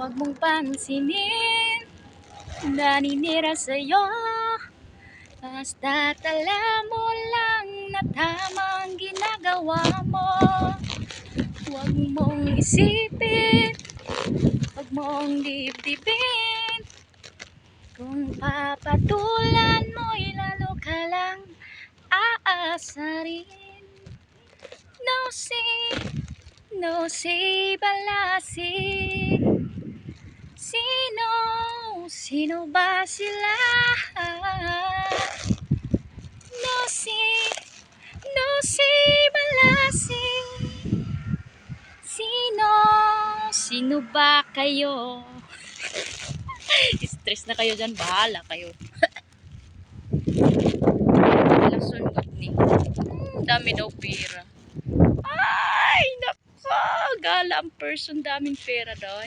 Huwag mong pansinin, naninira sa'yo. Basta't alam mo lang na tama ang ginagawa mo. Huwag mong isipin, huwag mong dibdibin. Kung papatulan mo'y lalo ka lang aasarin. No say balasi. Sino ba sila? No say balasi. Sino ba kayo? Stress na kayo dyan, bahala kayo. Walang sunod ni. Dami daw pera. Ay, nako! Gala ang person, daming pera daw.